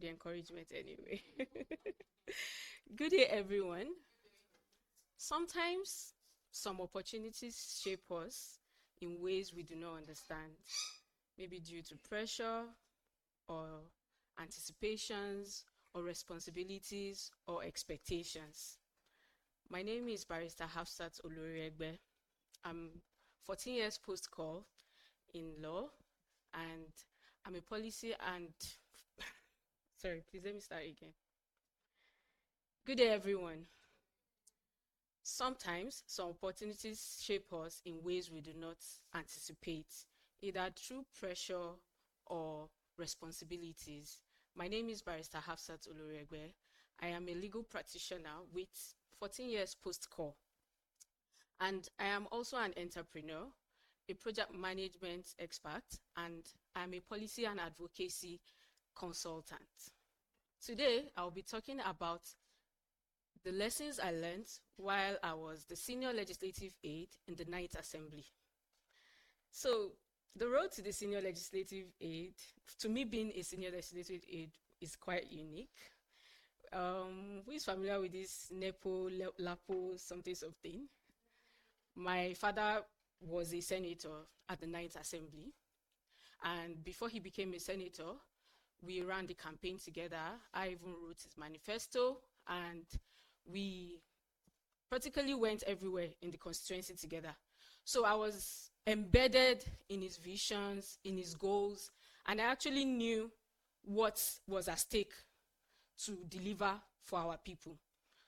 the encouragement anyway. Good day, everyone. Sometimes some opportunities shape us in ways we do not understand, maybe due to pressure or anticipations or responsibilities or expectations. My name is Barrister Hafsat Oloriegbe. I'm 14 years post-call in law, and I'm a policy and sorry, please let me start again. Good day, everyone. Sometimes some opportunities shape us in ways we do not anticipate, either through pressure or responsibilities. My name is Barrister Hafsat Oloriegbe. I am a legal practitioner with 14 years post-call. And I am also an entrepreneur, a project management expert, and I'm a policy and advocacy consultant. Today, I'll be talking about the lessons I learned while I was the senior legislative aide in the Ninth Assembly. So the road to the senior legislative aide, to me being a senior legislative aide, is quite unique. Who is familiar with this NEPO, LAPO, something? My father was a senator at the Ninth Assembly. And before he became a senator, we ran the campaign together. I even wrote his manifesto, and we practically went everywhere in the constituency together. So I was embedded in his visions, in his goals, and I actually knew what was at stake to deliver for our people.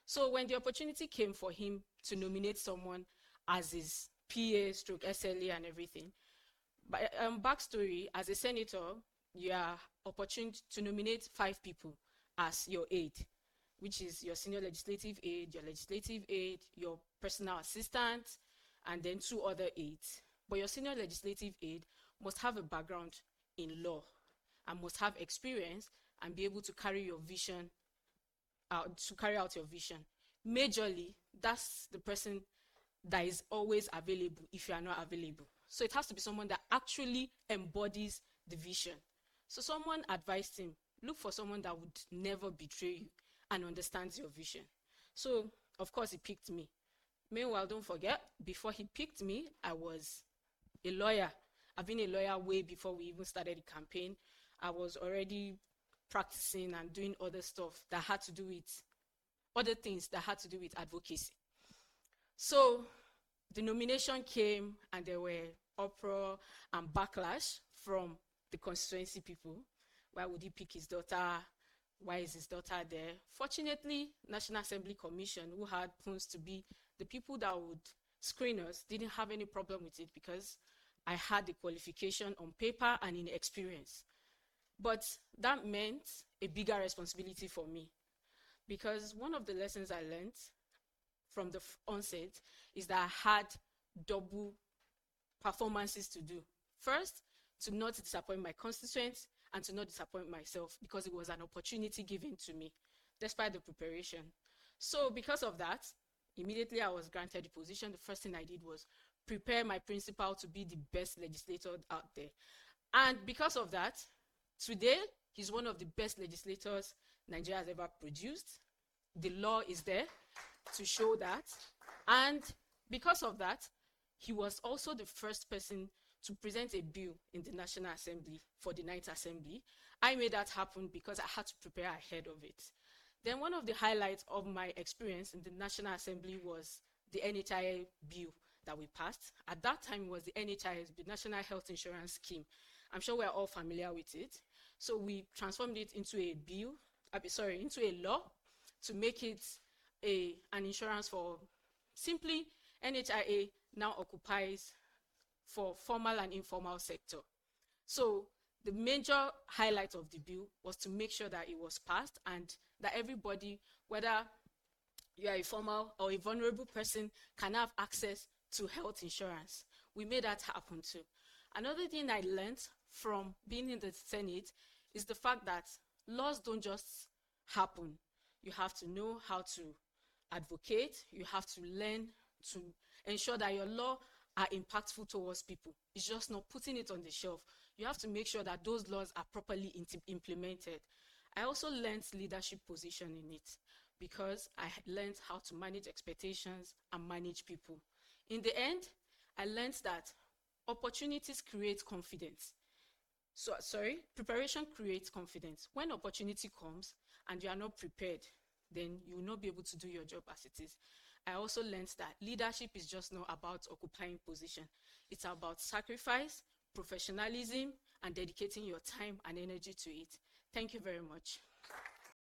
So when the opportunity came for him to nominate someone as his PA stroke SLA and everything, but backstory, as a senator, you are opportune to nominate 5 people as your aide, which is your senior legislative aide, your legislative aide, your personal assistant, and then 2 other aides. But your senior legislative aide must have a background in law and must have experience and be able to carry your vision out, to carry out your vision. Majorly, that's the person that is always available if you are not available. So it has to be someone that actually embodies the vision. So someone advised him, look for someone that would never betray you and understands your vision. So, of course, he picked me. Meanwhile, don't forget, before he picked me, I was a lawyer. I've been a lawyer way before we even started the campaign. I was already practicing and doing other stuff that had to do with, other things that had to do with advocacy. So the nomination came and there were uproar and backlash from the constituency people. Why would he pick his daughter? Why is his daughter there? Fortunately, National Assembly Commission, who happens to be the people that would screen us, didn't have any problem with it because I had the qualification on paper and in experience. But that meant a bigger responsibility for me, because one of the lessons I learned from the onset is that I had double performances to do. First, to not disappoint my constituents and to not disappoint myself, because it was an opportunity given to me, despite the preparation. So because of that, immediately I was granted the position. The first thing I did was prepare my principal to be the best legislator out there. And because of that, today, he's one of the best legislators Nigeria has ever produced. The law is there to show that. And because of that, he was also the first person to present a bill in the National Assembly for the Ninth Assembly. I made that happen because I had to prepare ahead of it. Then one of the highlights of my experience in the National Assembly was the NHIA bill that we passed. At that time, it was the NHIS, the National Health Insurance Scheme. I'm sure we're all familiar with it. So we transformed it into a bill, into a law to make it an insurance for simply NHIA now occupies for formal and informal sector. So the major highlight of the bill was to make sure that it was passed and that everybody, whether you are a formal or a vulnerable person, can have access to health insurance. We made that happen too. Another thing I learned from being in the Senate is the fact that laws don't just happen. You have to know how to advocate. You have to learn to ensure that your law are impactful towards people. It's just not putting it on the shelf. You have to make sure that those laws are properly implemented. I also learned leadership position in it because I learned how to manage expectations and manage people. In the end, I learned that opportunities create confidence. Preparation creates confidence. When opportunity comes and you are not prepared, then you will not be able to do your job as it is. I also learned that leadership is just not about occupying position. It's about sacrifice, professionalism, and dedicating your time and energy to it. Thank you very much.